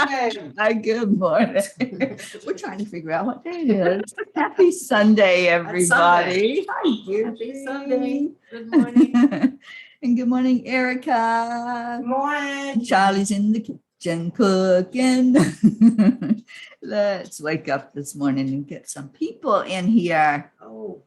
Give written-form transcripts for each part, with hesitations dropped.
Hi, good morning. We're trying to figure out what day it is. Happy Sunday, everybody. Hi, dear. Happy Sunday. Good morning. And good morning, Erica. Good morning. Charlie's in the kitchen cooking. Let's wake up this morning and get some people in here. Oh.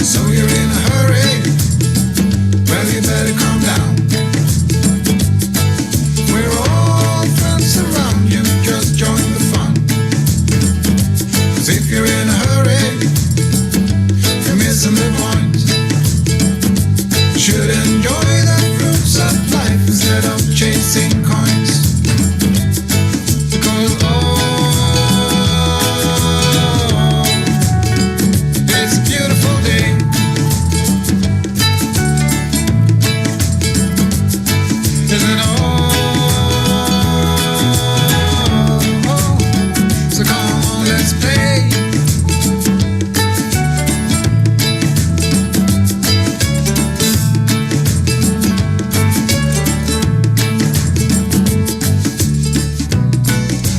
So you're in a hurry? Well, you better calm down. We're all friends around you, just join the fun. 'Cause if you're in a hurry, you're missing the point. Should enjoy the fruits of life instead of chasing coins. Because it's a beautiful day. Isn't all? So come on, let's play.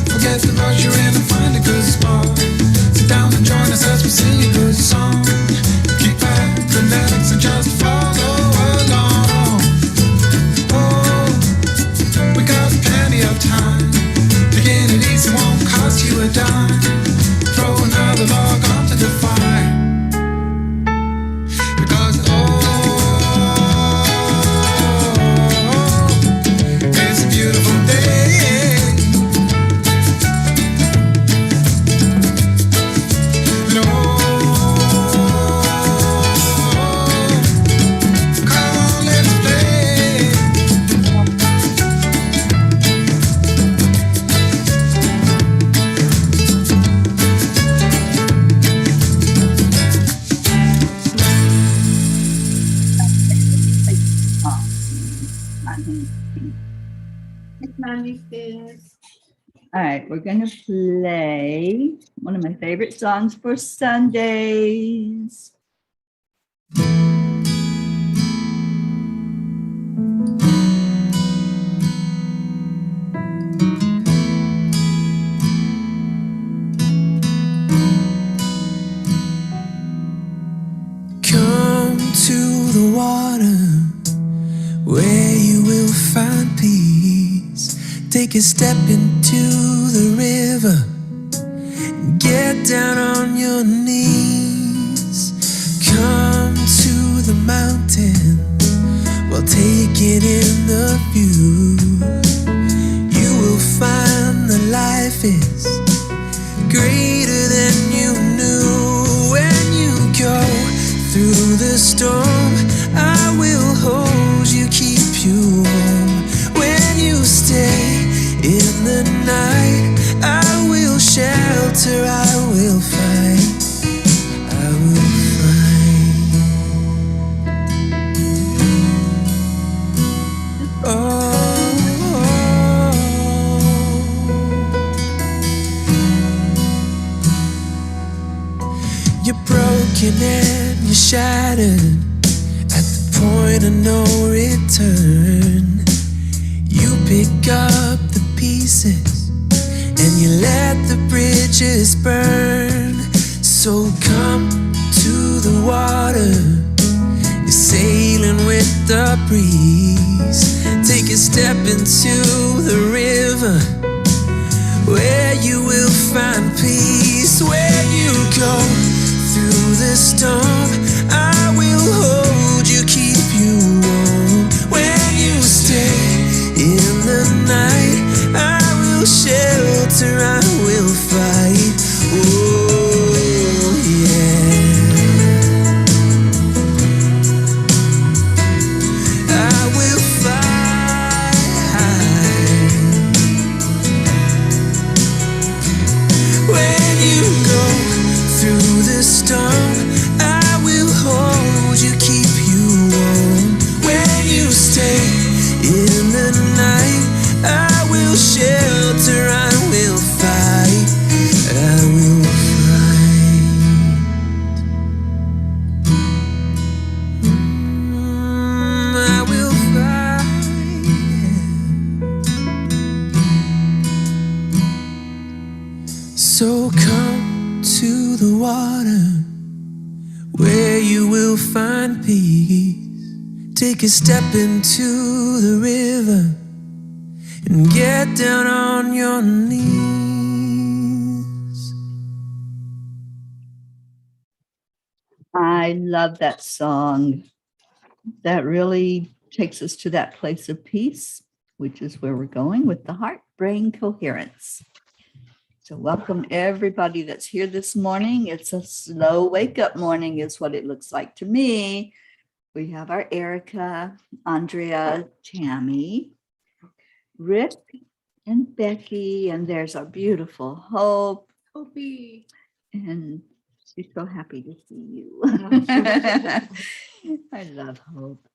Forget the rush, you're in and find a good spot. Sit down and join us as we sing a good song. Keep back, relax, and just follow along. Oh, we got plenty of time. Taking it easy won't cost you a dime. Throw another log onto the fire. Because it's a beautiful day. And come on, let's play. All right, we're going to play one of my favorite songs for Sundays. Come to the water where you will find peace. Take a step into the river. Get down on your knees. Come to the mountain while taking in the view. You will find that life is greater than you knew. When you go through the storm, I will hold you, keep you warm. When you stay in the night, I will shelter, I will fight, I will fight. You're broken and you're shattered at the point of no return. You pick up the pieces and you let the bridges burn. So come to the water, you're sailing with the breeze. Take a step into the river where you will find peace. Where you go through the storm, I will hold you, keep you warm. When you stay in the night, I will shelter, I will fight. Oh yeah, I will fight. So come to the water where you will find peace. Take a step into the river and get down on your knees. I love that song. That really takes us to that place of peace, which is where we're going with the heart-brain coherence. So welcome everybody that's here this morning. It's a slow wake-up morning is what it looks like to me. We have our Erica, Andrea, Tammy, Rick, and Becky, and there's our beautiful Hope. Hopi. And she's so happy to see you. I love Hope.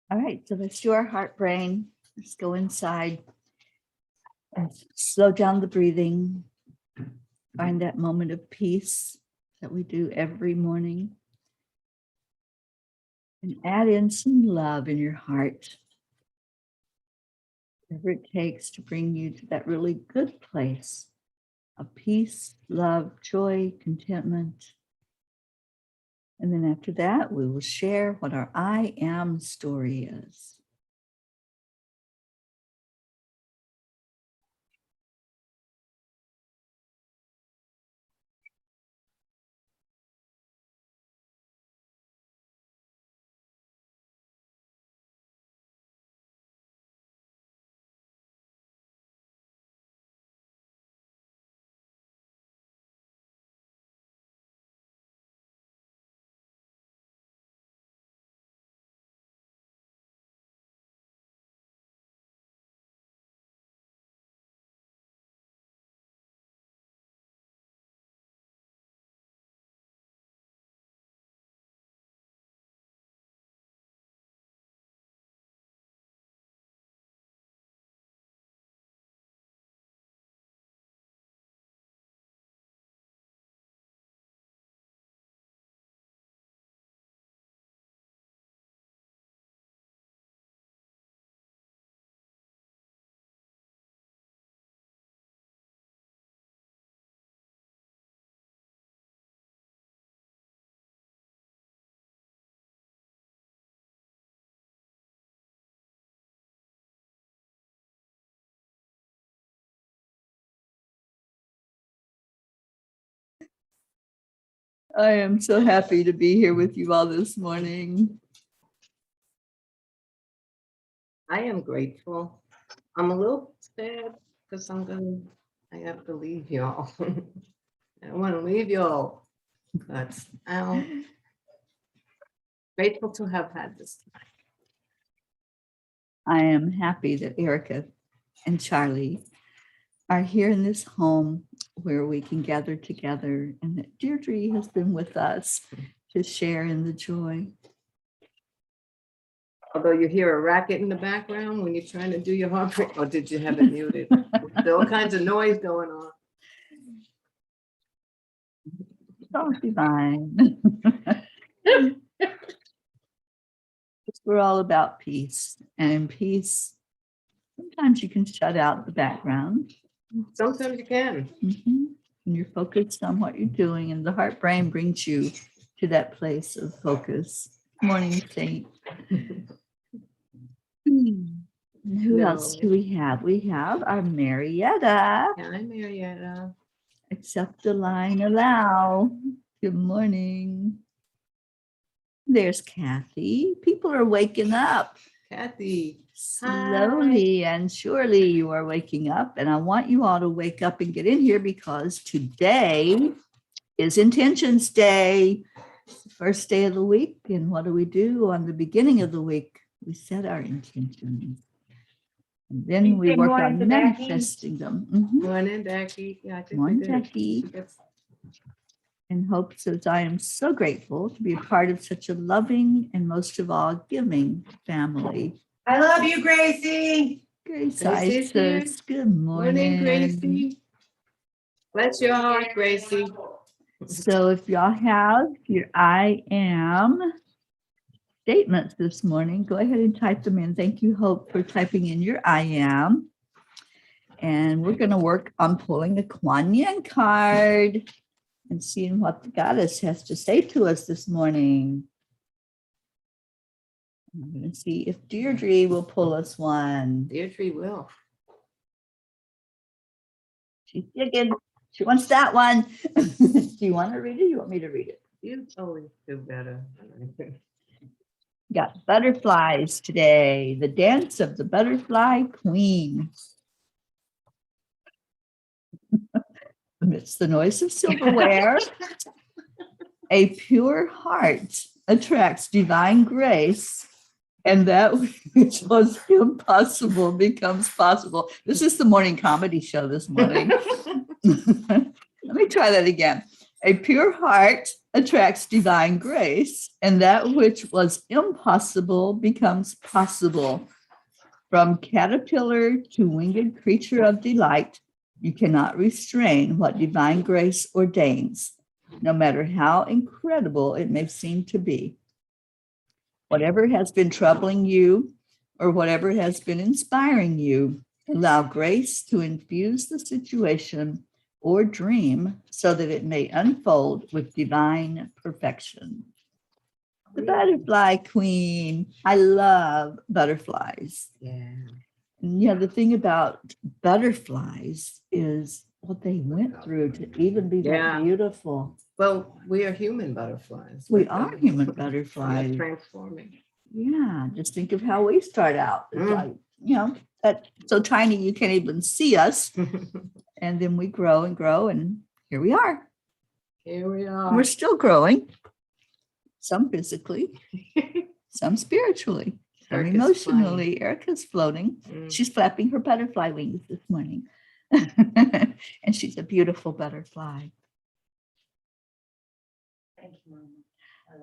All right, so let's do our heart brain. Let's go inside and slow down the breathing. Find that moment of peace that we do every morning. And add in some love in your heart. Whatever it takes to bring you to that really good place of peace, love, joy, contentment. And then after that, we will share what our I am story is. I am so happy to be here with you all this morning. I am grateful. I'm a little sad because I have to leave y'all. I don't want to leave y'all, but I'm grateful to have had this time. I am happy that Erica and Charlie are here in this home where we can gather together and that Deirdre has been with us to share in the joy. Although you hear a racket in the background when you're trying to do your heart rate, or did you have it muted? There's all kinds of noise going on. It's all divine. We're all about peace, and in peace, sometimes you can shut out the background. Sometimes you can. And you're focused on what you're doing, and the heart brain brings you to that place of focus. Morning, Saint. Who else do we have? We have our Marietta. Hi, Marietta. Accept the line, allow. Good morning. There's Kathy. People are waking up. Kathy. Slowly and surely you are waking up. And I want you all to wake up and get in here because today is Intentions Day. It's the first day of the week. And what do we do on the beginning of the week? We set our intentions. And then we work on manifesting them. Morning, Becky. Yeah, Morning, Becky. And Hope says, I am so grateful to be a part of such a loving and most of all giving family. I love you, Gracie. Grace Gracie's says, good morning. Morning, Gracie. Bless your heart, Gracie. So if y'all have your I am statements this morning, go ahead and type them in. Thank you, Hope, for typing in your I am. And we're going to work on pulling a Kuan Yin card and seeing what the goddess has to say to us this morning. I'm going to see if Deirdre will pull us one. Deirdre will. She's digging. She wants that one. Do you want to read it? You want me to read it? You always do better. Got butterflies today. The dance of the butterfly queen. Amidst the noise of silverware, a pure heart attracts divine grace, and that which was impossible becomes possible. This is the morning comedy show this morning. Let me try that again. A pure heart attracts divine grace, and that which was impossible becomes possible. From caterpillar to winged creature of delight, you cannot restrain what divine grace ordains, no matter how incredible it may seem to be. Whatever has been troubling you or whatever has been inspiring you, allow grace to infuse the situation or dream so that it may unfold with divine perfection. The butterfly queen. I love butterflies. Yeah. And the thing about butterflies is what they went through to even be Yeah. that beautiful. Well, we are human butterflies. We We're are done. human We are butterflies. transforming. Yeah, just think of how we start out. It's Mm. like, that so tiny you can't even see us. And then we grow and grow, and here we are. Here we And are. we're still growing, some physically, some spiritually, some Erica's emotionally. Erica's floating. Mm. She's flapping her butterfly wings this morning. And she's a beautiful butterfly. Thank you, Mama.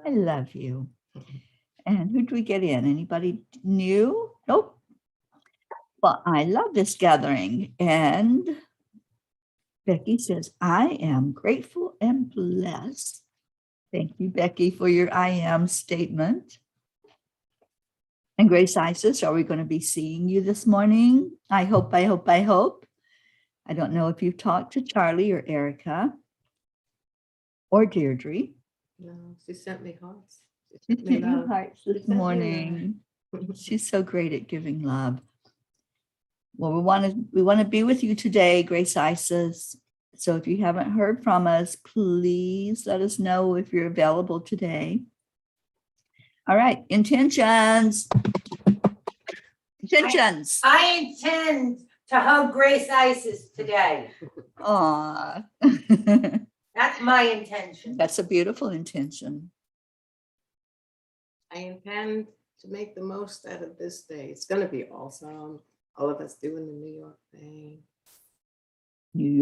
I love you. And who do we get in? Anybody new? Nope. Well, I love this gathering. And Becky says, I am grateful and blessed. Thank you, Becky, for your I am statement. And Grace Isis, are we going to be seeing you this morning? I hope. I don't know if you've talked to Charlie or Erica or Deirdre. No, she sent me hearts. She She sent me sent you love. hearts She this sent me morning. love. She's so great at giving love. Well, we want to be with you today, Grace Isis. So if you haven't heard from us, please let us know if you're available today. All right, intentions. Intentions. I intend to hug Grace Isis today. Aw. That's my intention. That's a beautiful intention. I intend to make the most out of this day. It's going to be awesome. All of us doing the New York thing. New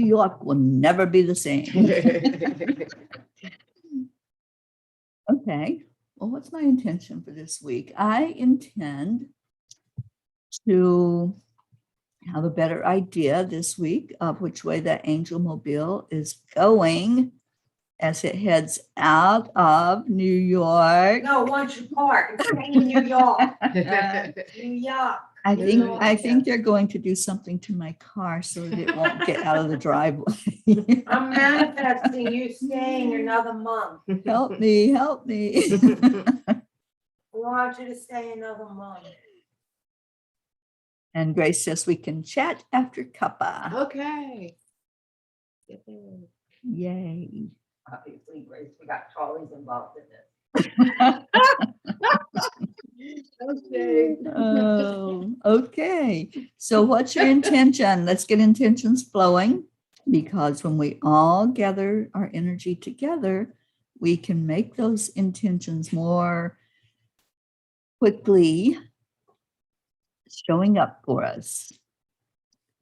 York will never be the same. Okay. Well, what's my intention for this week? I intend to have a better idea this week of which way that angel mobile is going as it heads out of New York. No, once you park, it's staying in New York. New York. I Yeah. think they're going to do something to my car so that it won't get out of the driveway. I'm manifesting you staying another month. Help me. I want you to stay another month. And Grace says we can chat after Cuppa. Okay. Yay. Obviously, Grace, we got Charlie's involved in this. Okay. Oh, okay. So what's your intention? Let's get intentions flowing, because when we all gather our energy together, we can make those intentions more quickly showing up for us.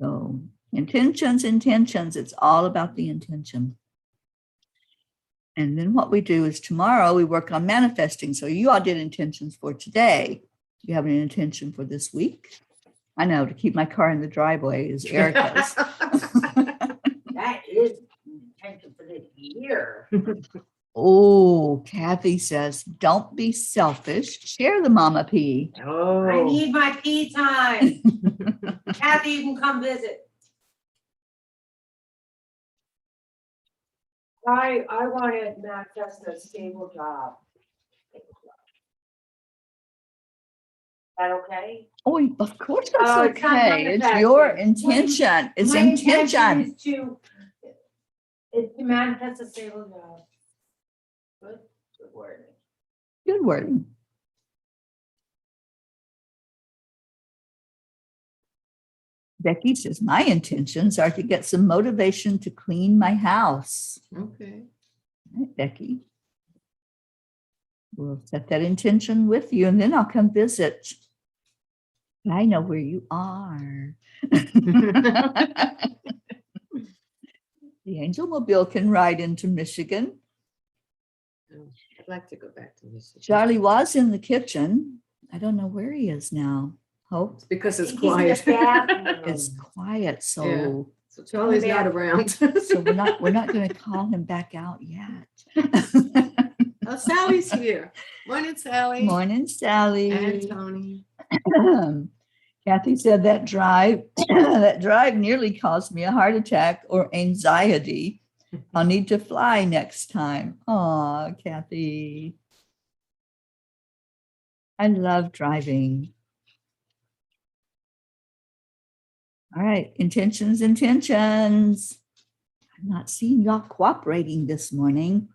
So intentions, it's all about the intention. And then what we do is tomorrow we work on manifesting. So you all did intentions for today. Do you have an intention for this week? I know, to keep my car in the driveway is Erica's. That is the intention for this year. Oh, Kathy says, don't be selfish. Share the mama pea. I Oh, need my tea time. Kathy, you can come visit. I want to manifest a stable job. Is that okay? Oh, of course that's Oh, it's not okay. It's your manifesting. intention. It's My intention. is to manifest a stable job. Good word. Good wording. Becky says, my intentions are to get some motivation to clean my house. okay. All right, Becky. We'll set that intention with you and then I'll come visit. I know where you are. The Angel Mobile can ride into Michigan. Oh, I'd like to go back to Michigan. Charlie was in the kitchen. I don't know where he is now. Hope It's because it's He's in the quiet. bathroom. it's quiet, so Yeah. So Charlie's not around. so we're not going to call him back out yet. Oh, Sally's here. Morning, Sally. Morning, Sally. And Tony. Kathy said that drive that drive nearly caused me a heart attack or anxiety. I'll need to fly next time. Aw, Kathy. I love driving. All right, intentions. I'm not seeing y'all cooperating this morning.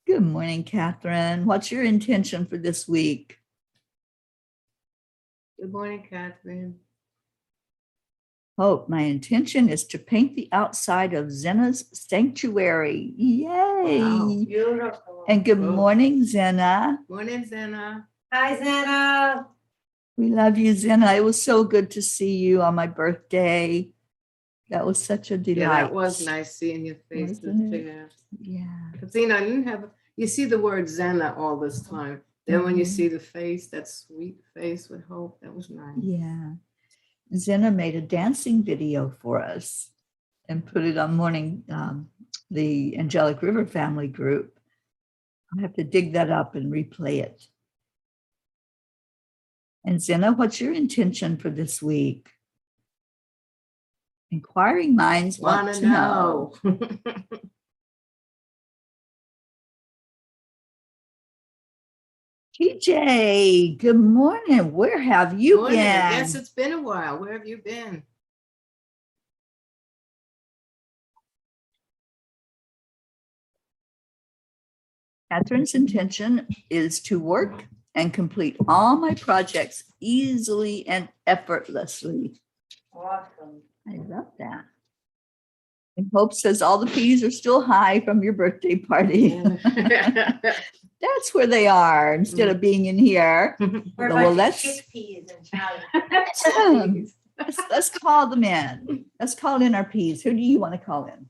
Good morning, Catherine. What's your intention for this week? Good morning, Catherine. Hope, my intention is to paint the outside of Zena's sanctuary. Yay. Wow. Beautiful. And good Oh. morning, Zena. Morning, Zena. Hi, Zena. We love you, Zena. It was so good to see you on my birthday. That was such a delight. Yeah, that was nice seeing your face. Wasn't it? Yeah. Yeah. Because, you know, I didn't have, you see the word Zena all this time. Then when you Mhm. see the face, that sweet face with hope, that was nice. Yeah. Zena made a dancing video for us and put it on the Angelic River Family group. I have to dig that up and replay it. And Zena, what's your intention for this week? Inquiring minds want Wanna to know. know. TJ, good morning. Where have you Morning. been? Yes, it's been a while. Where have you been? Catherine's intention is to work and complete all my projects easily and effortlessly. Awesome. I love that. And Hope says all the peas are still high from your birthday party. That's where they are instead of being in here. We're Well, like let's- chickpeas and Italian. Let's call them in. Let's call in our peas. Who do you want to call in?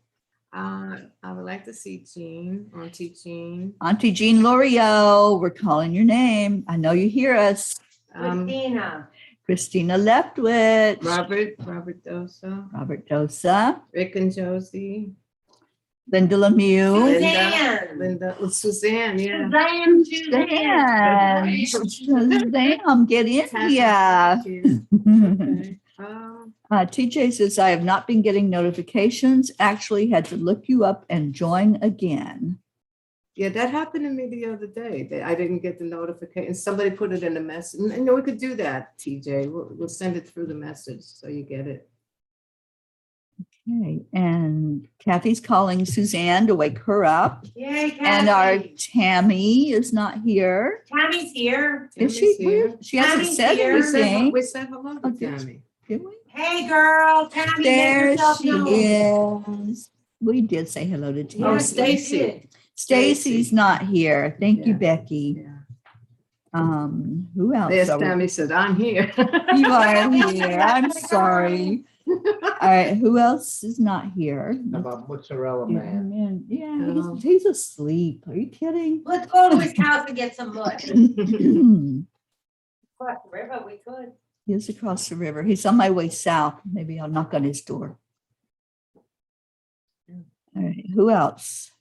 I would like to see Jean, Auntie Jean. Auntie Jean L'Oreal, we're calling your name. I know you hear us. Christina. Christina Leftwich. Robert Dosa, Robert Dosa. Rick and Josie, Linda Lemieux. Linda, Suzanne, yeah. Suzanne. Suzanne, get in here. Okay. TJ says, I have not been getting notifications. Actually had to look you up and join again. Yeah, that happened to me the other day. That I didn't get the notification. Somebody put it in the message. And we could do that, TJ. We'll send it through the message so you get it. Okay, and Kathy's calling Suzanne to wake her up. Yay, Kathy. And our Tammy is not here. Tammy's here. Is Tammy's she? here. Where? She hasn't Tammy's said here. anything. We said hello Oh, to did Tammy. Did we? Hey, girl. Tammy, There make yourself she known. is. We did say hello to Tammy. Oh, Yes, we Stacy. did. Stacy's not here. Thank you, Yeah. Becky. Yeah. Who else? There's are we- Tammy said, I'm here. You are here. I'm sorry. All right. Who else is not here? How about mozzarella Get man? him in. Yeah, Oh. he's asleep. Are you kidding? Let's go to his house and get some mud. He Across the river, we could. is across the river. He's on my way south. Maybe I'll knock on his door. All right. Who else?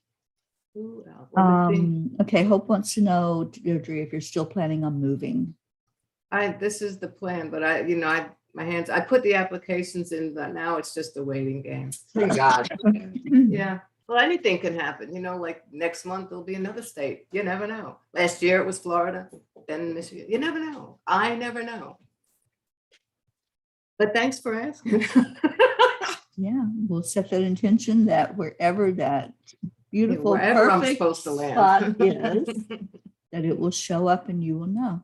Who else? Well, let's see. Okay, Hope wants to know, Deirdre, if you're still planning on moving. This is the plan, but I put the applications in, but now it's just a waiting game. Thank God. Yeah. Well, anything can happen. Like next month there'll be another state. You never know. Last year it was Florida, then Michigan. You never know. I never know. But thanks for asking. Yeah, we'll set that intention that wherever that beautiful, wherever I'm perfect supposed to land. spot is, that it will show up and you will know.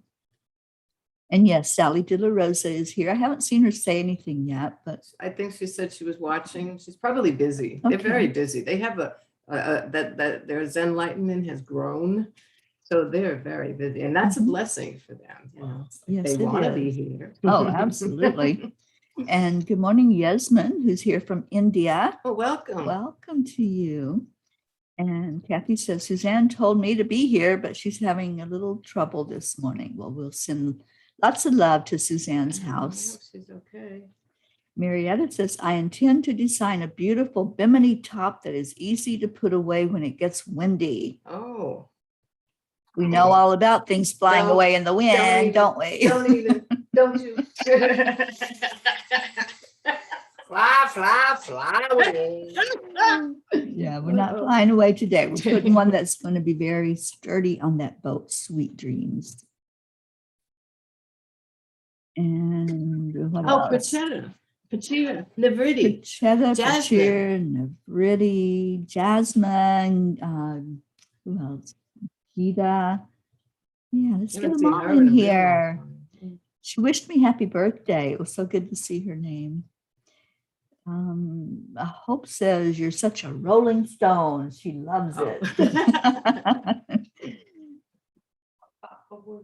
And yes, Sally De La Rosa is here. I haven't seen her say anything yet, but I think she said she was watching. She's probably busy. They're very busy. They have that their Zen enlightenment has grown. So they're very busy. And that's a blessing for them. yes, They it want to be is. here. Oh, absolutely. And good morning, Yasmin, who's here from India. Oh, welcome. Welcome to you. And Kathy says, Suzanne told me to be here, but she's having a little trouble this morning. Well, we'll send lots of love to Suzanne's house. She's okay. Marietta says, I intend to design a beautiful bimini top that is easy to put away when it gets windy. Oh. We know all about things flying away in the wind, don't we? Don't you? Fly away. Yeah, we're not flying away today. We're putting one that's going to be very sturdy on that boat. Sweet dreams. And what else? Pachita, Navriti. Pachetta, Jasmine. Navriti, Jasmine. Who else? Gita. Yeah, let's get them all in here. She wished me happy birthday. It was so good to see her name. Hope says you're such a rolling stone. She loves it.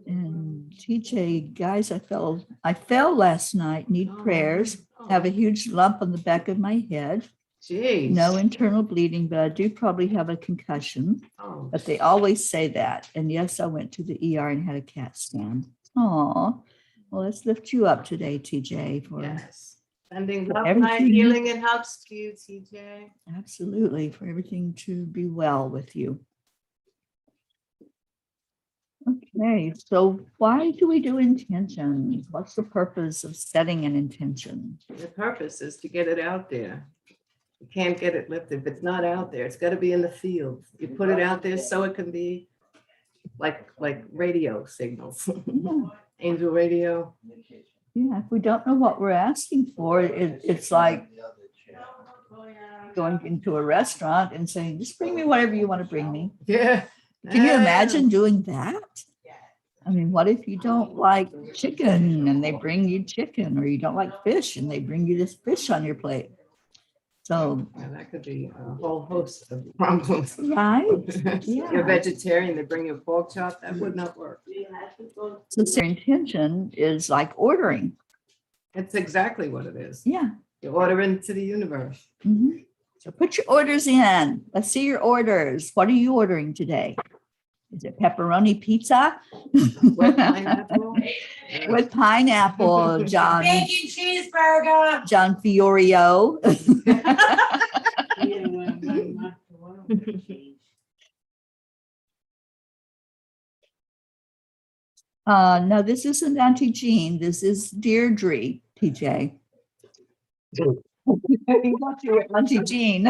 And TJ, guys, I fell last night. Need prayers. Have a huge lump on the back of my head. Jeez. No internal bleeding, but I do probably have a concussion. But they always say that. And yes, I went to the ER and had a CAT scan. Oh, well, let's lift you up today, TJ. Yes. Sending love, everything. light, healing, and hugs to you, TJ. Absolutely, for everything to be well with you. Okay, so why do we do intentions? What's the purpose of setting an intention? The purpose is to get it out there. You can't get it lifted if it's not out there. It's got to be in the field. You put it out there so it can be like radio signals. Yeah. Angel radio. Yeah, if we don't know what we're asking for, it's like going into a restaurant and saying, just bring me whatever you want to bring me. Yeah. Can you imagine doing that? I mean, what if you don't like chicken and they bring you chicken, or you don't like fish and they bring you this fish on your plate? So that could be a whole host of problems. Right? You're Yeah. vegetarian, they bring you a pork chop, that would not work. So their intention is like ordering. It's exactly what it is. Yeah. You order into the universe. Mhm. So put your orders in. Let's see your orders. What are you ordering today? Is it pepperoni pizza? Wet pineapple. With pineapple, John. Bacon cheeseburger. John Fiorio. No, this isn't Auntie Jean. This is Deirdre, TJ. You thought you were Auntie Jean.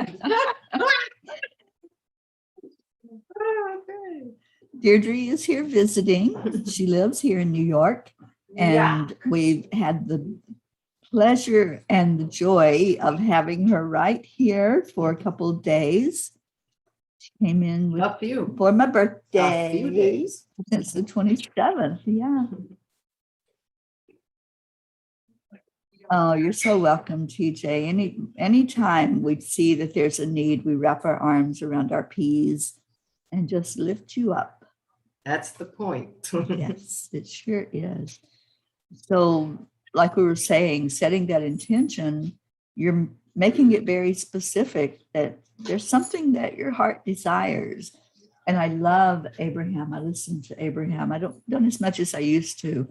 Deirdre is here visiting. She lives here in New York. And we've had the pleasure and the joy of having her right here for a couple of days. She came in with, A few. for my A birthday. few days. It's the 27th. Yeah. Oh, you're so welcome, TJ. Anytime we see that there's a need, we wrap our arms around our peas and just lift you up. That's the point. Yes, it sure is. So, like we were saying, setting that intention, you're making it very specific that there's something that your heart desires. And I love Abraham. I listen to Abraham. I don't as much as I used to,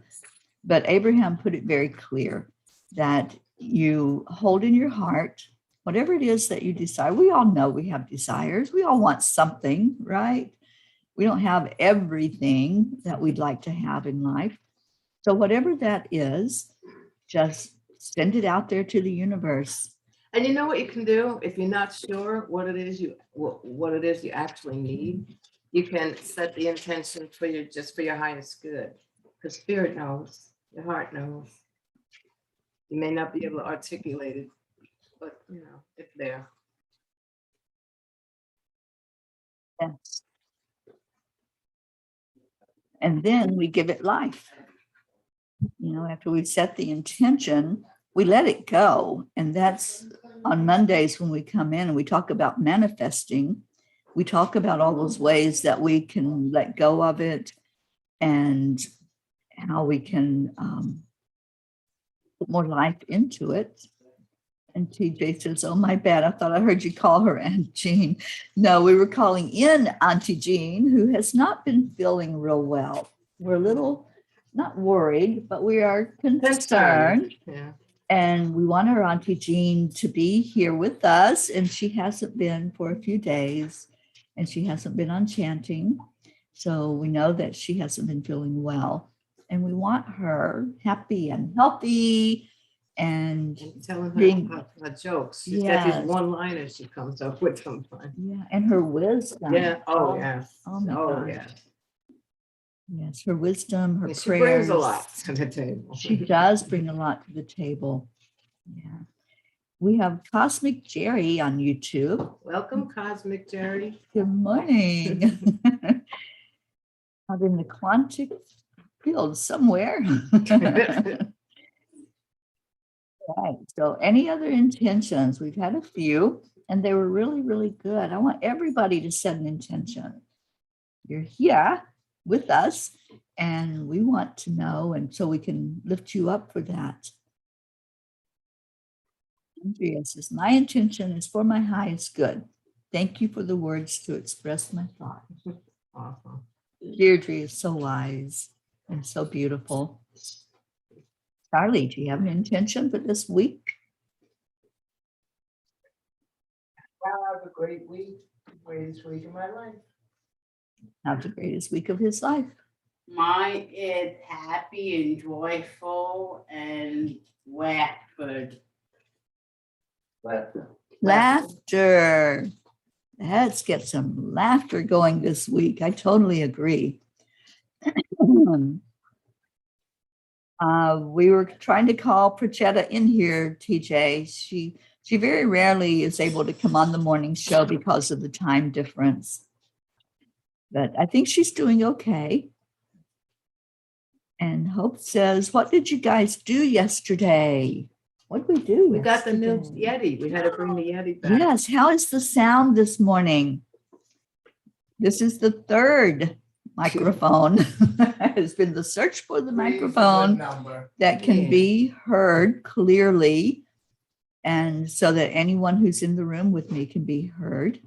but Abraham put it very clear that you hold in your heart whatever it is that you desire. We all know we have desires. We all want something, right? We don't have everything that we'd like to have in life. So whatever that is, just send it out there to the universe. And you know what you can do if you're not sure what it is you actually need. You can set the intention for your highest good, because spirit knows, your heart knows. You may not be able to articulate it, but it's there. Yes. And then we give it life. After we set the intention, we let it go. And that's on Mondays when we come in and we talk about manifesting. We talk about all those ways that we can let go of it and how we can put more life into it. And TJ says, oh, my bad. I thought I heard you call her Aunt Jean. No, we were calling in Auntie Jean, who has not been feeling real well. We're a little, not worried, but we are concerned. Yeah. And we want our Auntie Jean to be here with us. And she hasn't been for a few days. And she hasn't been on chanting. So we know that she hasn't been feeling well. And we want her happy and healthy. And telling her jokes. She's got these one-liners she comes up with sometimes. Yeah, and her wisdom. Yeah. Oh, yes. Oh, my God. Yes. Yes, her wisdom, her And she prayers. brings a lot to the table. She does bring a lot to the table. Yeah. We have Cosmic Jerry on YouTube. Welcome, Cosmic Jerry. Good morning. Out in the quantic field somewhere. Right. So any other intentions? We've had a few and they were really, really good. I want everybody to set an intention. You're here with us and we want to know, and so we can lift you up for that. Andrea says, my intention is for my highest good. Thank you for the words to express my thought. Awesome. Deirdre is so wise and so beautiful. Charlie, do you have an intention for this week? Have a great week, greatest week of my life. Have the greatest week of his life. Mine is happy and joyful and laughter. Laughter. Let's get some laughter going this week. I totally agree. We were trying to call Prachetta in here, TJ. She very rarely is able to come on the morning show because of the time difference. But I think she's doing okay. And Hope says, what did you guys do yesterday? What did we do? We got the new yesterday? Yeti. We had to bring the Yeti back. Yes. How is the sound this morning? This is the third microphone. Has been the search for the microphone that can be heard clearly, and so that anyone who's in the room with me can be heard.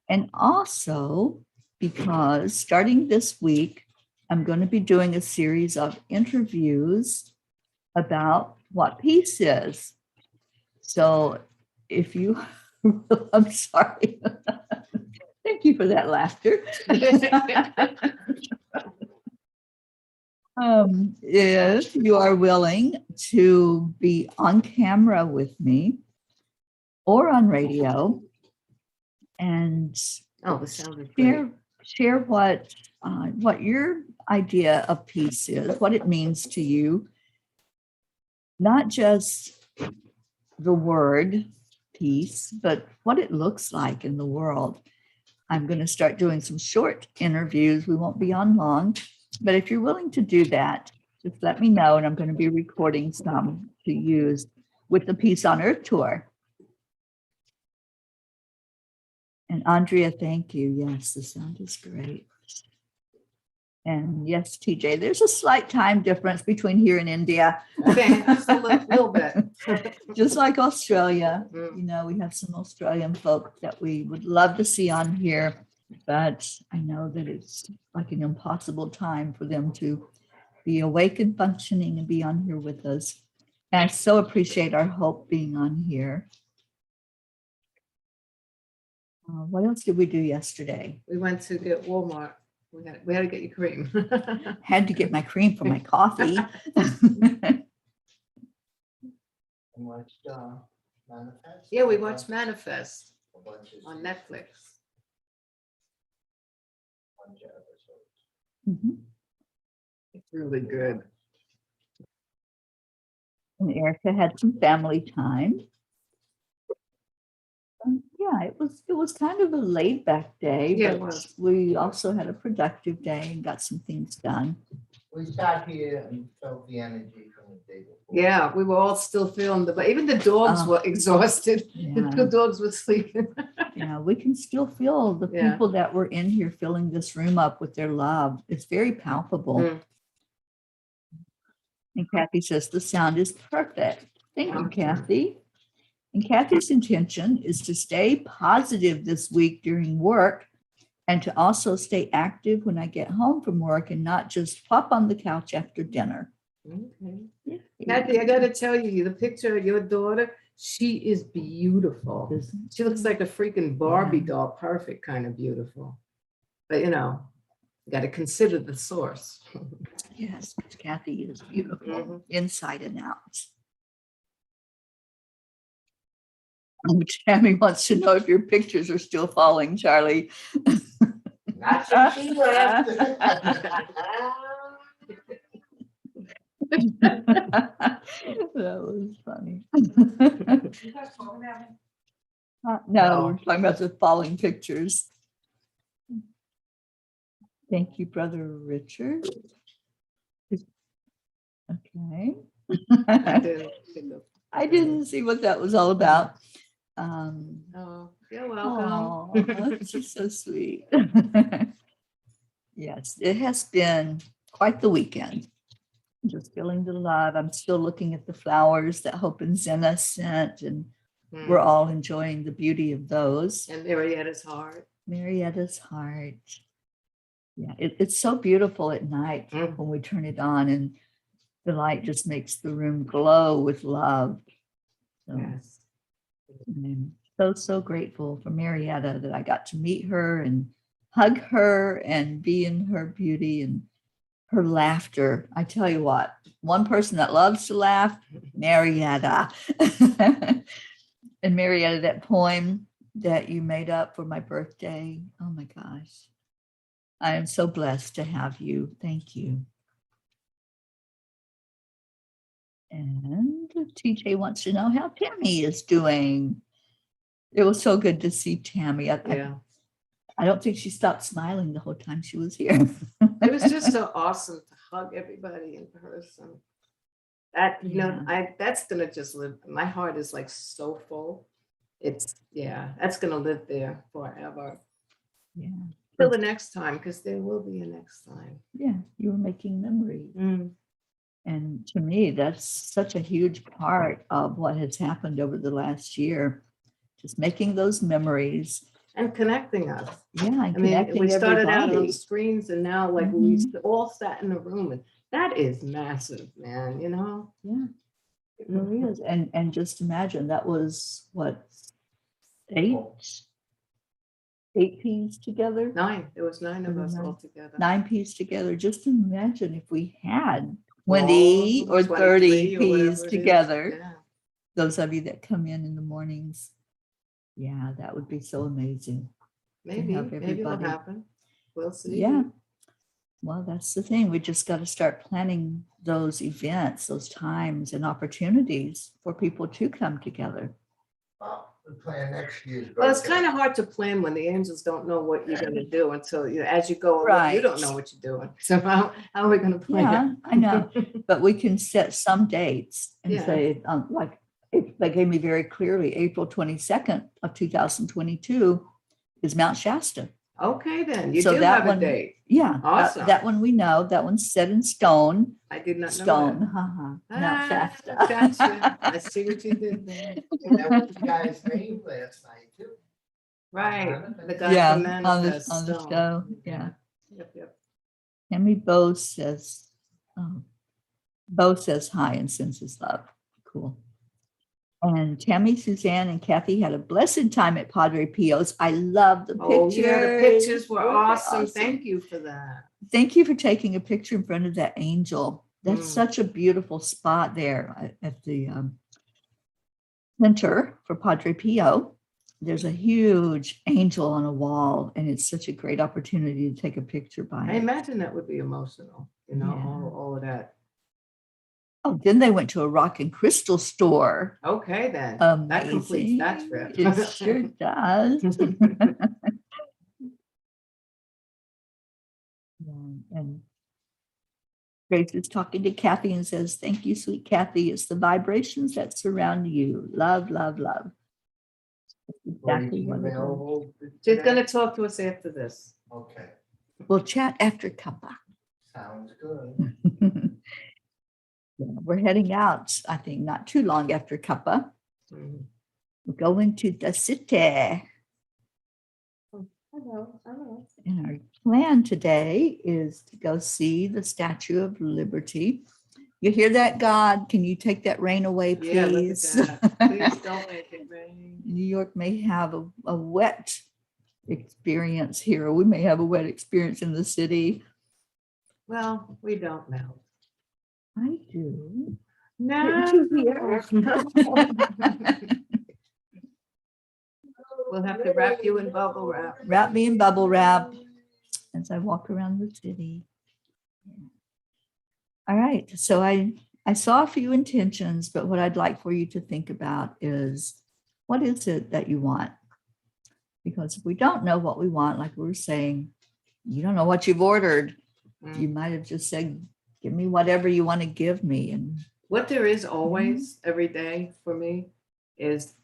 And also because starting this week, I'm going to be doing a series of interviews about what peace is. So if you, I'm sorry. Thank you for that laughter. If you are willing to be on camera with me or on radio and This sounded great. share what your idea of peace is, what it means to you, not just the word peace, but what it looks like in the world. I'm going to start doing some short interviews. We won't be on long, but if you're willing to do that, just let me know. And I'm going to be recording some to use with the Peace on Earth tour. And Andrea, thank you. Yes, the sound is great. And yes, TJ, there's a slight time difference between here and India. Okay, just a little bit. Just like Australia. Mm. You know, we have some Australian folk that we would love to see on here, but I know that it's like an impossible time for them to be awake and functioning and be on here with us. And I so appreciate our Hope being on here. What else did we do yesterday? We went to get Walmart. We had to get you cream. Had to get my cream for my coffee. And watched Manifest. Yeah, we watched Manifest A bunch of on Netflix. bunch of episodes. Mhm. It's really good. And Erica had some family time. Yeah, it was kind of a laid back day, Yeah, it but was. we also had a productive day and got some things done. We sat here and felt the energy from the day before. Yeah, we were all still feeling but even the dogs Oh. were exhausted. The Yeah. two dogs were sleeping. Yeah, we can still feel the Yeah. people that were in here filling this room up with their love. It's very palpable. Mm. And Kathy says the sound is perfect. Thank you, Thank you. Kathy. And Kathy's intention is to stay positive this week during work and to also stay active when I get home from work and not just plop on the couch after dinner. Okay. Kathy, I gotta tell you, the picture of your daughter, she is beautiful. Isn't She looks like a freaking Barbie Yeah. doll, perfect kind of beautiful. But you gotta consider the source. Yes, Kathy is beautiful Mhm. inside and out. Tammy wants to know if your pictures are still falling, Charlie. Not since she left. That was funny. You guys talking about me? No, we're talking about the falling pictures. Thank you, Brother Richard. Okay. I did. I didn't see what that was all about. Oh, you're welcome. Oh, she's so sweet. Yes, it has been quite the weekend. Just feeling the love. I'm still looking at the flowers that Hope and Zena sent, and we're Mm. all enjoying the beauty of those. And Marietta's heart. Marietta's heart. Yeah, it's so beautiful at night Mm. when we turn it on, and the light just makes the room glow with love. So Yes. I'm so grateful for Marietta that I got to meet her and hug her and be in her beauty and her laughter. I tell you what, one person that loves to laugh, Marietta. And Marietta, that poem that you made up for my birthday, oh my gosh. I am so blessed to have you. Thank you. And TJ wants to know how Tammy is doing. It was so good to see Tammy. Yeah. I don't think she stopped smiling the whole time she was here. It was just so awesome to hug everybody in person. That, that's gonna just live. My heart is like so full. That's gonna live there forever. Yeah. Till the next time, because there will be a next time. Yeah, you were making memories. And to me, that's such a huge part of what has happened over the last year. Just making those memories. And connecting us. Yeah, and I mean, connecting we started out on everybody. the screens and now like we all sat in a room, and that is massive, man, Yeah, it really is. And just imagine that was what, eight Ps together? 9. There was 9 of us 9. all together. 9 Ps together. Just imagine if we had 20 or 30 23 or whatever Ps it is. together. Yeah. Those of you that come in the mornings. Yeah, that would be so amazing. Maybe have it'll everybody. happen. We'll see. Yeah. Well, that's the thing. We just got to start planning those events, those times and opportunities for people to come together. Well, we plan next year's. Well, it's birthday. kind of hard to plan when the angels don't know what you're going to do until as you go along, you don't know what you're doing. So how are we going to plan? Yeah, I know. But we can set some dates and Yeah. say, like, they gave me very clearly April 22nd of 2022 is Mount Shasta. Okay, then you So do that have one- a date. Yeah, Awesome. that one we know. That one's set in stone. I did not know Stone. that. Mount Ah, Shasta. Gotcha. I see what you did there. And that was the guy's name last night too. Right. The guy Yeah, from on the Manifest Stone. show. Yeah. Yep. Tammy Bo says hi and sends his love. Cool. And Tammy, Suzanne, and Kathy had a blessed time at Padre Pio's. I love the Oh, pictures. yeah, the pictures were They awesome. Thank you for that. Thank you for taking a picture in front of that angel. That's Mm. such a beautiful spot there at the center for Padre Pio. There's a huge angel on a wall, and it's such a great opportunity to take a picture by I it. imagine that would be emotional, you know, Yeah. all of that. Oh, then they went to a rock and crystal store. Okay, then. Amazing. That completes that trip. It sure does. Yeah, and Grace is talking to Kathy and says, "Thank you, sweet Kathy. It's the vibrations that surround you. Love, love, love." That's exactly what it is. Available. She's going to talk to us after this. Okay, We'll chat after Cuppa. sounds good. Yeah, we're heading out, I think, not too long after Cuppa. Mhm. We're going to the city. Hello. And our plan today is to go see the Statue of Liberty. You hear that, God? Can you take that rain away, please? Yeah, look at that. Please don't make it rain. New York may have a wet experience here. We may have a wet experience in the city. Well, we don't know. I do. No. Didn't you hear? We'll have to wrap you in bubble wrap. Wrap me in bubble wrap as I walk around the city. All right. So I saw a few intentions, but what I'd like for you to think about is, what is it that you want? Because if we don't know what we want, like we were saying, you don't know what you've ordered. You might have just said, give me whatever you want to give me. And What there is always every day for me is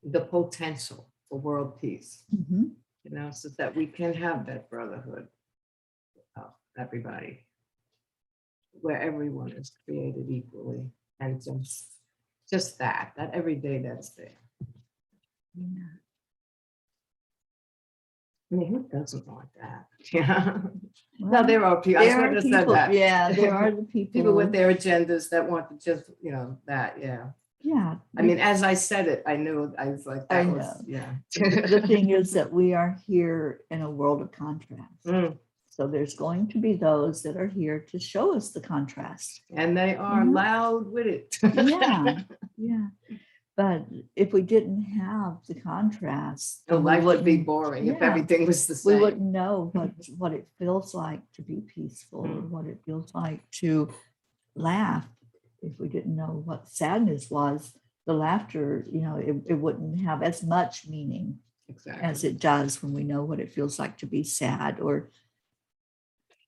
the potential for world peace, Mhm. you know, so that we can have that brotherhood of everybody, where everyone is created equally, and just that every day that's there. Yeah. I mean, who doesn't want that? Yeah. No, Well, there are people. I there should are have said people, that. yeah, there are the people. People with their agendas that want to just, you know, that, yeah. Yeah. I mean, as I said it, I knew, I was like, I that was, know. yeah. The thing is that we are here in a world of contrast. Mm, So there's going to be those that are here to show us the contrast. and they are Mhm. loud with it. Yeah, yeah. But if we didn't have the contrast, Oh, then we life would be wouldn't- boring if yeah. everything was the we same. wouldn't know what it feels like to be peaceful, or what it feels like to laugh. If we didn't know what sadness was, the laughter, you know, it wouldn't have as much meaning Exactly. as it does when we know what it feels like to be sad, or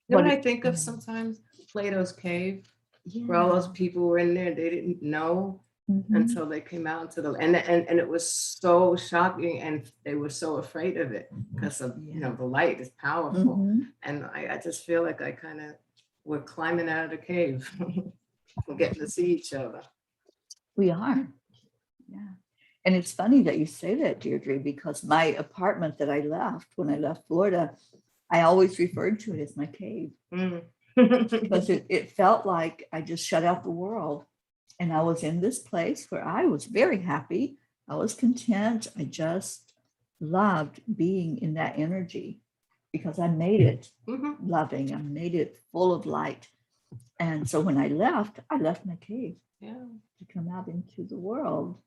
You know what it- I think of sometimes? Plato's cave, yeah. where all those people were in there, they didn't know Mhm. until they came out into the, and it was so shocking, and they were so afraid of it because of, you know, the light is powerful. Mhm. And I just feel like I kind of, we're climbing out of the cave. We're getting to see each other. We are. Yeah. And it's funny that you say that, Deirdre, because my apartment that I left when I left Florida, I always referred to it as my cave, Mm. because it felt like I just shut out the world. And I was in this place where I was very happy. I was content. I just loved being in that energy because I made it Mhm. loving. I made it full of light. And so when I left my cave Yeah. to come out into the world.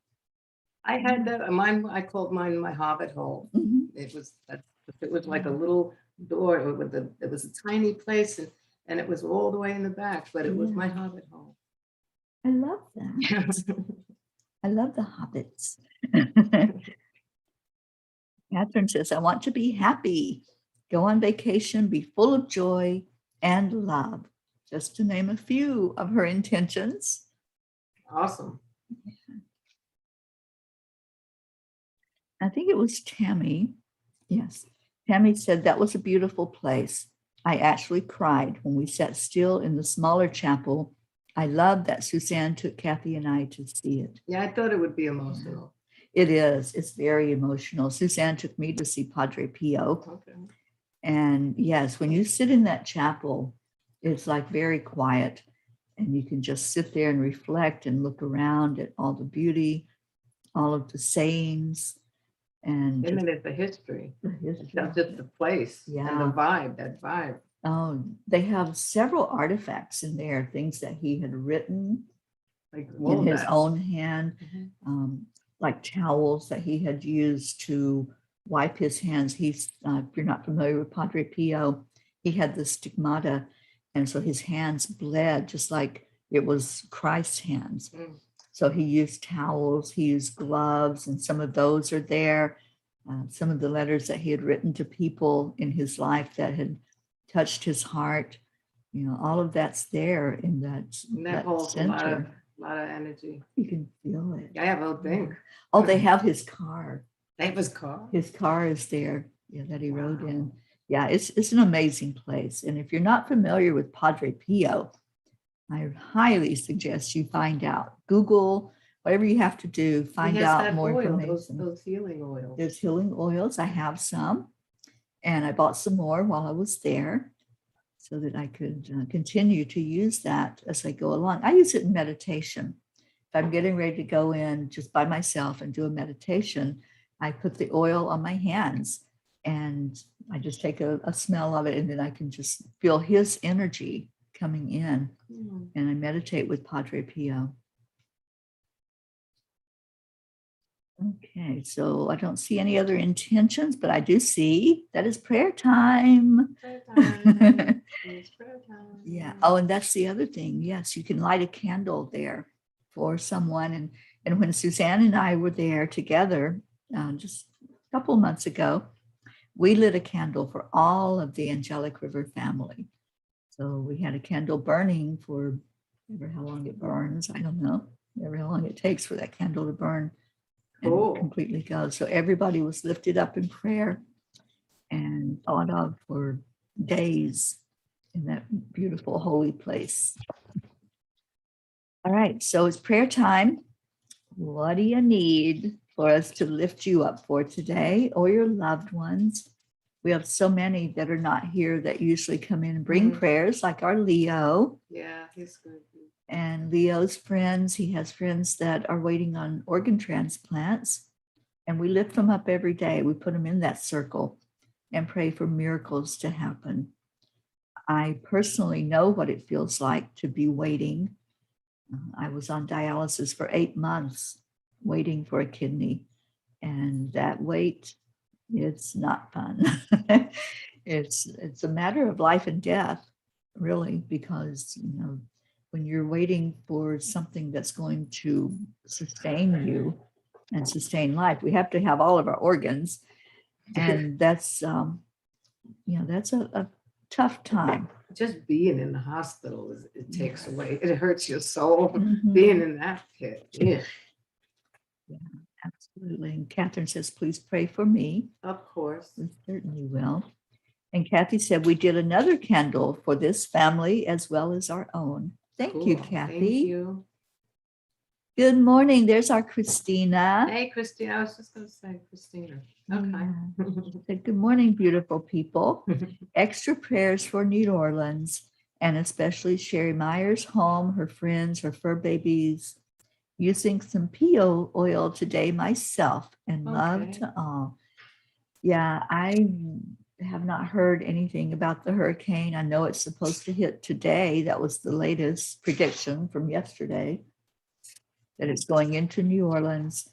I had that, mine, I called mine my hobbit hole. Mhm. It was like a little door it was a tiny place, and it was all the way in the back, but it was my hobbit hole. I love that. I love the hobbits. Catherine says, I want to be happy, go on vacation, be full of joy and love, just to name a few of her intentions. Awesome. I think it was Tammy. Yes. Tammy said that was a beautiful place. I actually cried when we sat still in the smaller chapel. I love that Suzanne took Kathy and I to see it. Yeah, I thought it would be emotional. It is. It's very emotional. Suzanne took me to see Padre Pio. Okay. And yes, when you sit in that chapel, it's like very quiet, and you can just sit there and reflect and look around at all the beauty. all of the sayings and And then it's the history. the It's history. not just the place and Yeah. the vibe, that vibe. They have several artifacts in there, things that he had written Like in his walnuts. own hand, Mhm. like towels that he had used to wipe his hands. He's, if you're not familiar with Padre Pio, he had the stigmata, and so his hands bled just like it was Christ's hands. Mm. So he used towels, he used gloves, and some of those are there. Some of the letters that he had written to people in his life that had touched his heart, all of that's there in that, And that that holds a center. lot of energy. You can feel it. I have a whole thing. Oh, they have his car. That was car. His car is there, that he rode Wow. in. Yeah, it's an amazing place. And if you're not familiar with Padre Pio, I highly suggest you find out. Google, whatever you have to do, find He has out that more oil, information. those healing oils. There's healing oils. I have some, and I bought some more while I was there so that I could continue to use that as I go along. I use it in meditation. If I'm getting ready to go in just by myself and do a meditation, I put the oil on my hands and I just take a smell of it, and then I can just feel his energy coming in, Mm. and I meditate with Padre Pio. Okay, so I don't see any other intentions, but I do see that is prayer time. Prayer time. It's prayer time. Yeah. Oh, and that's the other thing. Yes, you can light a candle there for someone. And when Suzanne and I were there together just a couple months ago, we lit a candle for all of the Angelic River family. So we had a candle burning for ever how long it burns. I don't know, ever how long it takes for that candle to burn and Cool. completely go. So everybody was lifted up in prayer and thought of for days in that beautiful holy place. All right, so it's prayer time. What do you need for us to lift you up for today or your loved ones? We have so many that are not here that usually come in and bring Mhm. prayers, like our Leo Yeah, he's good. and Leo's friends. He has friends that are waiting on organ transplants, and we lift them up every day. We put them in that circle and pray for miracles to happen. I personally know what it feels like to be waiting. I was on dialysis for 8 months waiting for a kidney, and that wait, it's not fun. It's a matter of life and death, really, because when you're waiting for something that's going to sustain you and sustain life, we have to have all of our organs, and that's that's a tough time. Just being in the hospital it takes away. It hurts your soul. Mhm. Being in that pit. Yeah, Absolutely. And Catherine says, please pray for me. of course. We certainly will. And Kathy said, we did another candle for this family as well as our own. Thank you, Cool. Kathy. Thank you. Good morning. There's our Christina. Hey, Christina. I was just going to say Christina. Okay. Yeah. Said, good morning, beautiful people. Extra prayers for New Orleans, and especially Sherry Meyer's home, her friends, her fur babies. Using some Pio oil today myself, and love Okay. to all. Yeah, I have not heard anything about the hurricane. I know it's supposed to hit today. That was the latest prediction from yesterday, that it's going into New Orleans,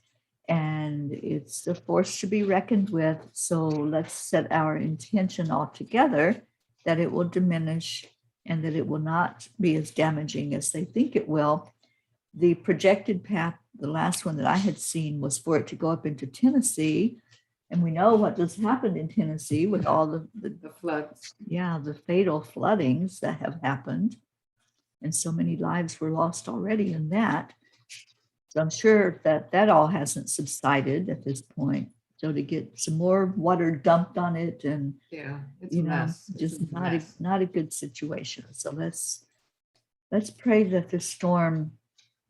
and it's a force to be reckoned with. So let's set our intention all together that it will diminish and that it will not be as damaging as they think it will. The projected path, the last one that I had seen, was for it to go up into Tennessee. And we know what just happened in Tennessee with all the floods. Yeah, the fatal floodings that have happened. And so many lives were lost already in that. So I'm sure that all hasn't subsided at this point. So to get some more water dumped on it, and Yeah, it's a mess. just It's a mess. not a good situation. So let's pray that the storm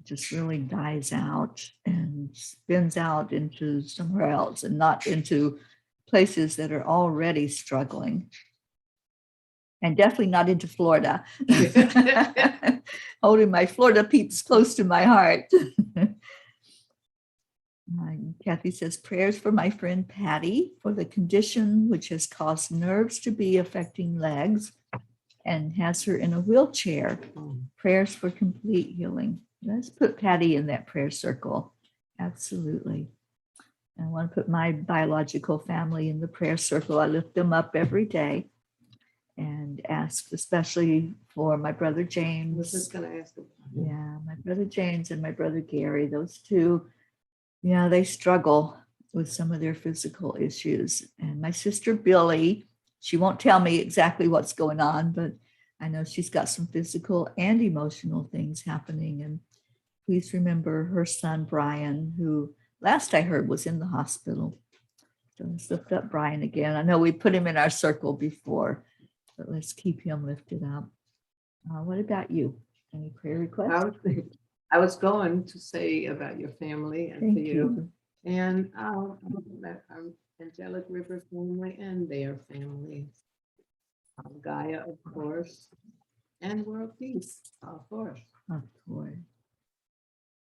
just really dies out and spins out into somewhere else and not into places that are already struggling. And definitely not into Florida. Holding my Florida peeps close to my heart. Kathy says, prayers for my friend Patty for the condition which has caused nerves to be affecting legs and has her in a wheelchair. Prayers for complete healing. Let's put Patty in that prayer circle. Absolutely. I want to put my biological family in the prayer circle. I lift them up every day and ask especially for my brother I was James. just gonna ask him. Yeah, my brother James and my brother Gary, those two, yeah, they struggle with some of their physical issues. And my sister Billy, she won't tell me exactly what's going on, but I know she's got some physical and emotional things happening. And please remember her son, Brian, who last I heard was in the hospital. So let's lift up Brian again. I know we put him in our circle before, but let's keep him lifted up. What about you? Any prayer requests? I was going to say about your family and Thank for you. you. And Angelic River Family and their family. Gaia, of course, and world peace, of course. Of course.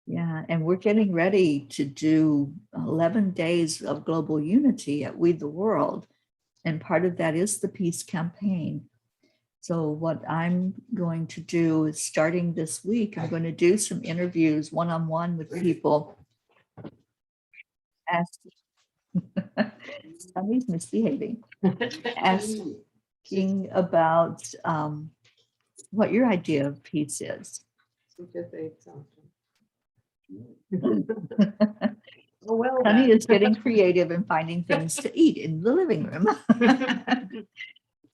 Yeah, and we're getting ready to do 11 days of global unity at We the World. And part of that is the peace campaign. So what I'm going to do is starting this week, I'm going to do some interviews one-on-one with people. Ask, somebody's misbehaving. Asking about what your idea of peace is. She just ate something. Oh, well Sunny done. is getting creative and finding things to eat in the living room.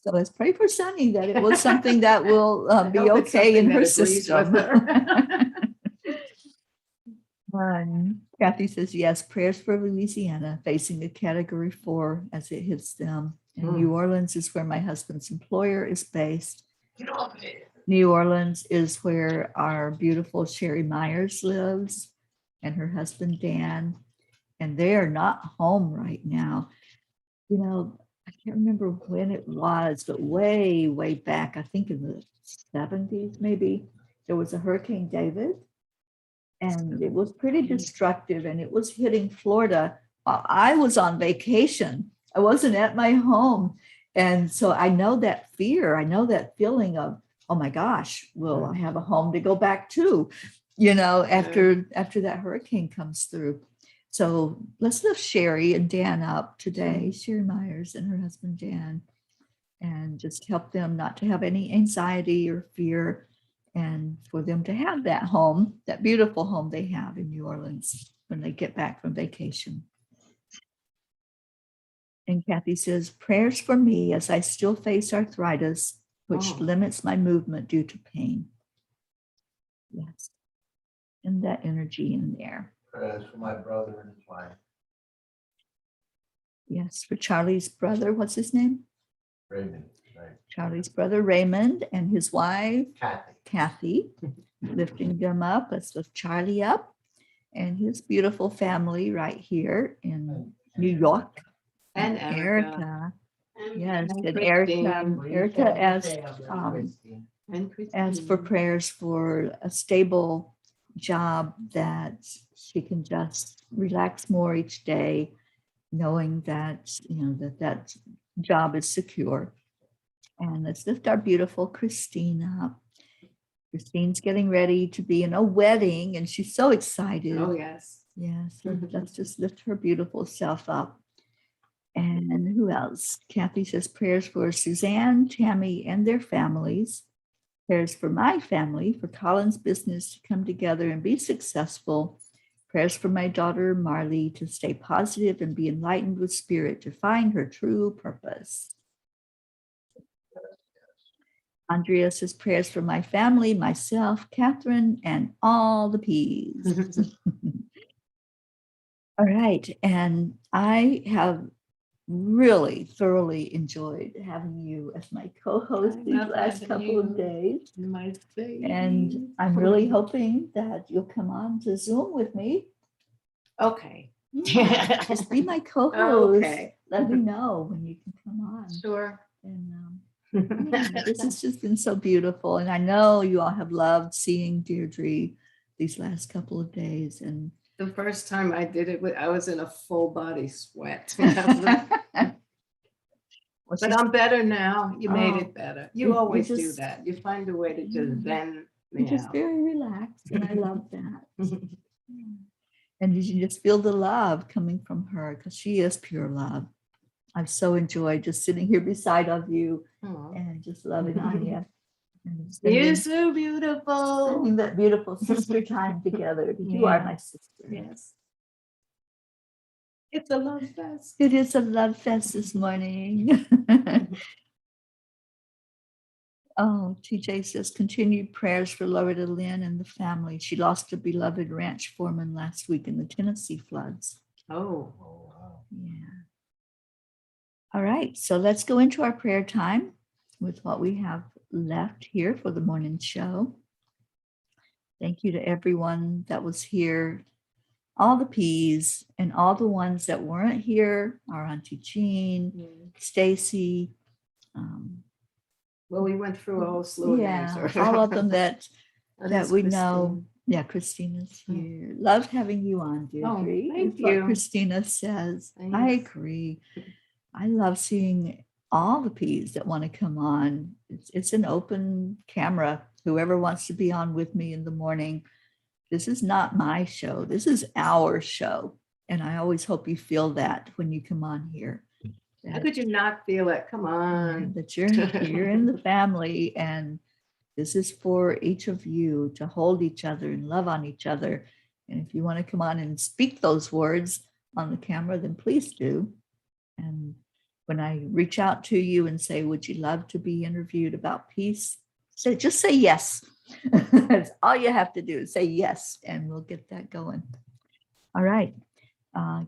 So let's pray for Sunny that it was something that will I be hope it's okay in something her that agrees with system. her. Kathy says, yes, prayers for Louisiana facing a category 4 as it hits them. And New Orleans is where my husband's employer is based. New Orleans is where our beautiful Sherry Myers lives and her husband, Dan. And they are not home right now. You know, I can't remember when it was, but way, way back, I think in the 70s, maybe, there was a Hurricane David. And it was pretty destructive and it was hitting Florida while I was on vacation. I wasn't at my home. And so I know that fear, I know that feeling of, oh my gosh, will I have a home to go back to, you know, after that hurricane comes through. So let's lift Sherry and Dan up today, Sherry Myers and her husband, Dan, and just help them not to have any anxiety or fear and for them to have that home, that beautiful home they have in New Orleans when they get back from vacation. And Kathy says, prayers for me as I still face arthritis, which limits my movement due to pain. Yes. And that energy in there. Prayers for my brother and his wife, Yes, for Charlie's brother, what's his name? Raymond, right? Charlie's brother, Raymond, and his wife, Kathy. Kathy, lifting them up. Let's lift Charlie up and his beautiful family right here in New York. And Erica. Yes, And and Christine. Erica asked And as for prayers for a stable job that she can just relax more each day, knowing that, you know, that job is secure. And let's lift our beautiful Christine up. Christine's getting ready to be in a wedding and she's so excited. Oh, yes. Yes, so let's just lift her beautiful self up. And who else? Kathy says prayers for Suzanne, Tammy, and their families. Prayers for my family, for Colin's business to come together and be successful. Prayers for my daughter, Marley, to stay positive and be enlightened with spirit to find her true purpose. Andrea says prayers for my family, myself, Catherine, and all the peas. All right. And I have really thoroughly enjoyed having you as my co-host these last couple of days. My baby. And I'm really hoping that you'll come on to Zoom with me. Okay. Yeah, just be my co-host. Okay. Let me know when you can come on. Sure. And yeah, this has just been so beautiful. And I know you all have loved seeing Deirdre these last couple of days. And The first time I did it, I was in a full body sweat. Well, But I'm better now. You made Oh, it better. you You always do just- that. You find a way to just zen you're me just out. very relaxed, and I love that. And did you just feel the love coming from her? Because she is pure love. I've so enjoyed just sitting here beside of you Aw. and just loving on you. And You're spending, so beautiful. spending that beautiful sister time together. You are my sister. Yes. It's a love fest. It is a love fest this morning. Oh, TJ says continued prayers for Loretta Lynn and the family. She lost a beloved ranch foreman last week in the Tennessee floods. Oh. Oh, wow. Yeah. All right, so let's go into our prayer time with what we have left here for the morning show. Thank you to everyone that was here, all the P's and all the ones that weren't here, our Auntie Jean, Stacy. Well, we went through a whole slew of Yeah, names. all of them that That's we know. Christine. Yeah, Christina's Mm. here. Loved having you on, Deirdre. Oh, thank is what you. Christina says. I Thanks. agree. I love seeing all the P's that want to come on. It's an open camera. Whoever wants to be on with me in the morning. This is not my show. This is our show. And I always hope you feel that when you come on here. How could you not feel it? Come on. That you're in the family, and this is for each of you to hold each other and love on each other. And if you want to come on and speak those words on the camera, then please do. And when I reach out to you and say, would you love to be interviewed about peace? Just say yes. That's all you have to do is say yes, and we'll get that going. All right.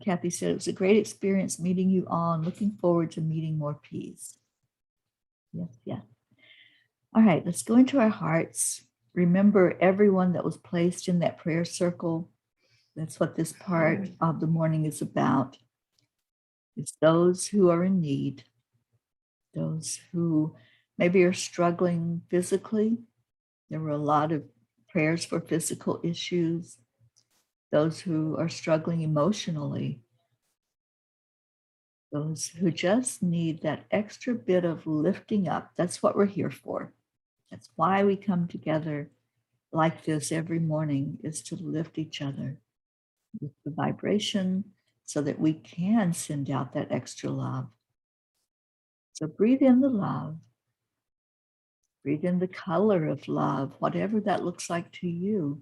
Kathy said it was a great experience meeting you all and looking forward to meeting more P's. Yes, yes. All right, let's go into our hearts. Remember everyone that was placed in that prayer circle. That's what this part of the morning is about. It's those who are in need, those who maybe are struggling physically. There were a lot of prayers for physical issues, those who are struggling emotionally, those who just need that extra bit of lifting up. That's what we're here for. That's why we come together like this every morning, is to lift each other with the vibration so that we can send out that extra love. So breathe in the love. Breathe in the color of love, whatever that looks like to you.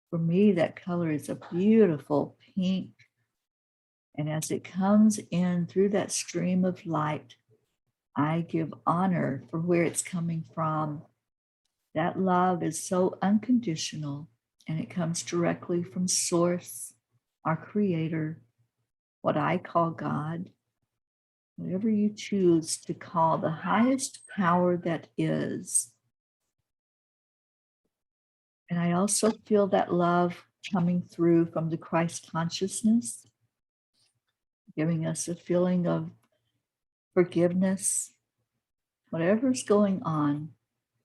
For me, that color is a beautiful pink. And as it comes in through that stream of light, I give honor for where it's coming from. That love is so unconditional, and it comes directly from Source, our Creator, what I call God, whatever you choose to call the highest power that is. And I also feel that love coming through from the Christ consciousness, giving us a feeling of forgiveness. Whatever's going on,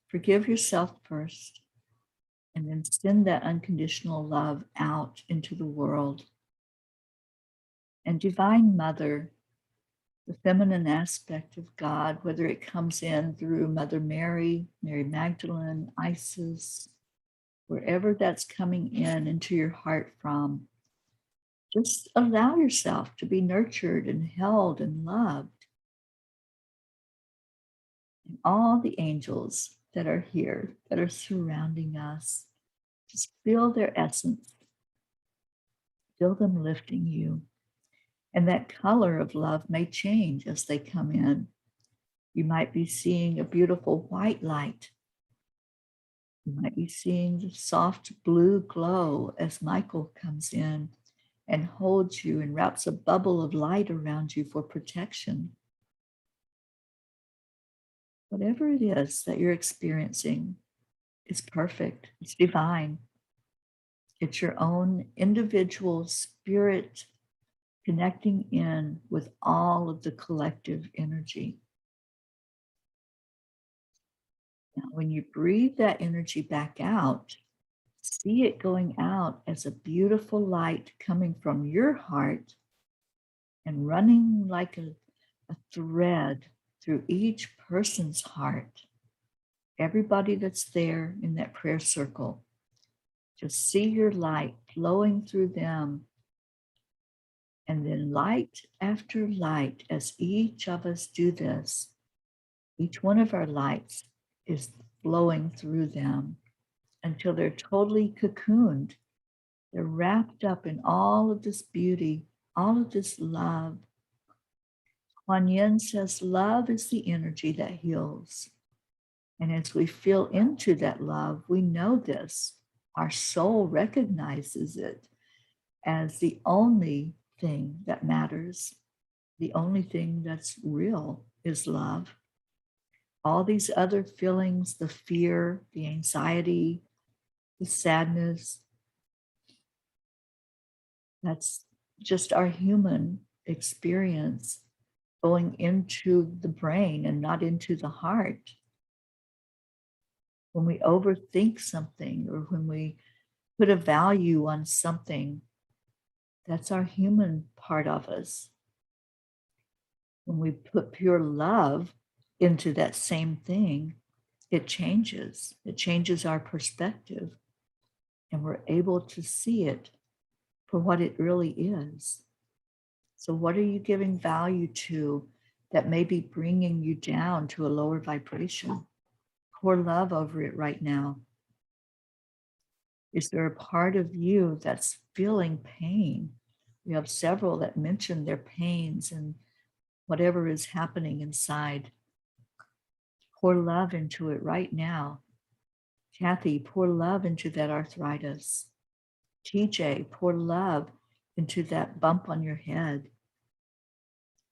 forgive yourself first, and then send that unconditional love out into the world. And Divine Mother, the feminine aspect of God, whether it comes in through Mother Mary, Mary Magdalene, Isis, wherever that's coming in into your heart from, just allow yourself to be nurtured and held and loved. And all the angels that are here, that are surrounding us, just feel their essence. Feel them lifting you. And that color of love may change as they come in. You might be seeing a beautiful white light. You might be seeing the soft blue glow as Michael comes in and holds you and wraps a bubble of light around you for protection. Whatever it is that you're experiencing is perfect. It's divine. It's your own individual spirit connecting in with all of the collective energy. Now, when you breathe that energy back out, See it going out as a beautiful light coming from your heart and running like a thread through each person's heart. Everybody that's there in that prayer circle, just see your light flowing through them. And then light after light, as each of us do this, each one of our lights is flowing through them until they're totally cocooned. They're wrapped up in all of this beauty, all of this love. Kuan Yin says love is the energy that heals. And as we feel into that love, we know this. Our soul recognizes it as the only thing that matters. The only thing that's real is love. All these other feelings, the fear, the anxiety, the sadness, that's just our human experience going into the brain and not into the heart. When we overthink something or when we put a value on something, that's our human part of us. When we put pure love into that same thing, it changes. It changes our perspective, and we're able to see it for what it really is. So what are you giving value to that may be bringing you down to a lower vibration? Pour love over it right now. Is there a part of you that's feeling pain? We have several that mention their pains and whatever is happening inside. Pour love into it right now. Kathy, pour love into that arthritis. TJ, pour love into that bump on your head.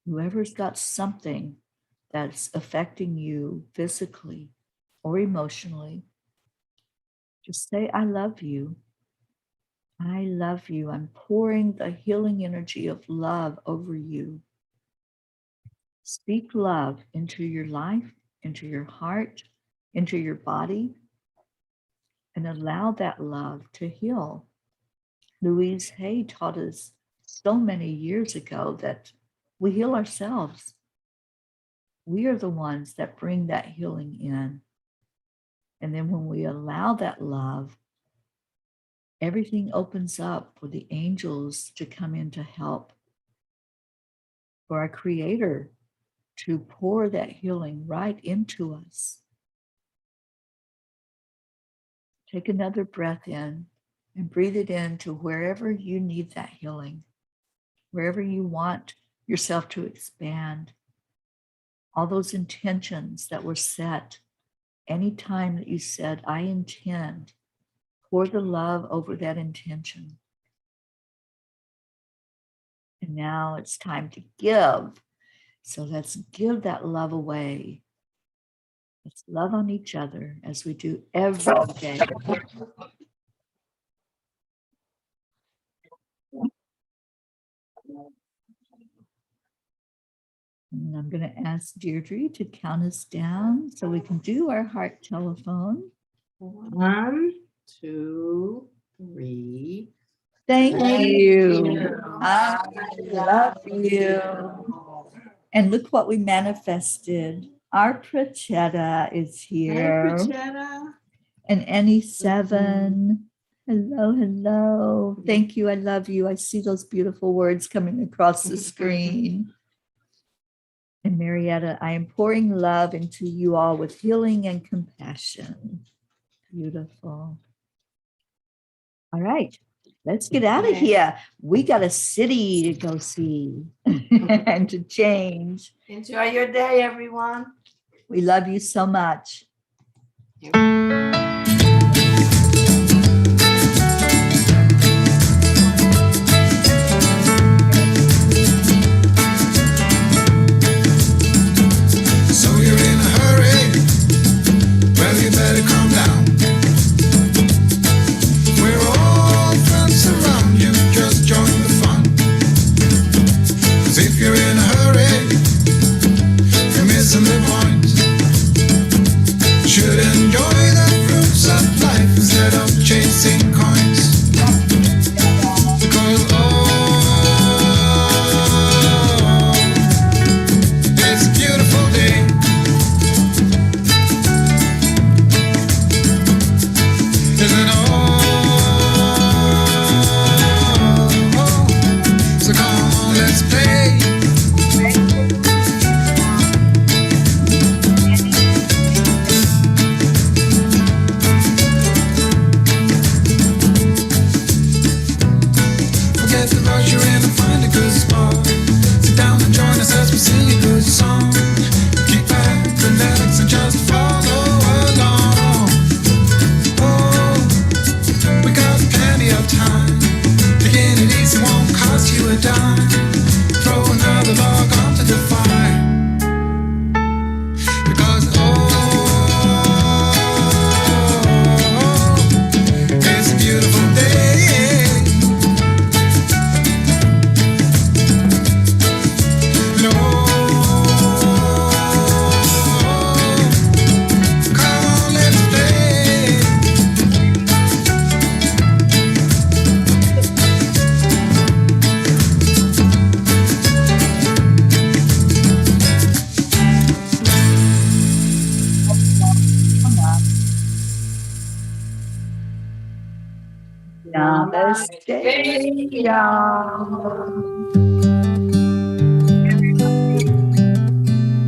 Whoever's got something that's affecting you physically or emotionally, just say, I love you. I love you. I'm pouring the healing energy of love over you. Speak love into your life, into your heart, into your body, and allow that love to heal. Louise Hay taught us so many years ago that we heal ourselves. We are the ones that bring that healing in. And then when we allow that love, everything opens up for the angels to come in to help, for our Creator to pour that healing right into us. Take another breath in and breathe it in to wherever you need that healing, wherever you want yourself to expand. All those intentions that were set, anytime that you said, I intend, pour the love over that intention. And now it's time to give. So let's give that love away. Let's love on each other as we do every day. And I'm going to ask Deirdre to count us down so we can do our heart telephone. 1, 2, 3. Thank you. I love you. And look what we manifested. Our Prachetta is here. And Annie 7. Hello, hello. Thank you. I love you. I see those beautiful words coming across the screen. And Marietta, I am pouring love into you all with healing and compassion. Beautiful. All right, let's get out of here. We got a city to go see and to change. Enjoy your day, everyone. We love you so much. So you're in a hurry? Well, you better calm down. We're all friends around you, just join the fun. 'Cause if you're in a hurry, you're missing the point. Should enjoy the Is it all? So come on, let's play. Forget the rush, you're in and find a good spot. Sit down and join us as we sing a good song. Kick back, relax, and just follow along. Oh, we got plenty of time. Taking it easy won't cost you a dime. Throw another log onto the fire. Because it's a beautiful day. No, come on, let's play. Namaste, y'all.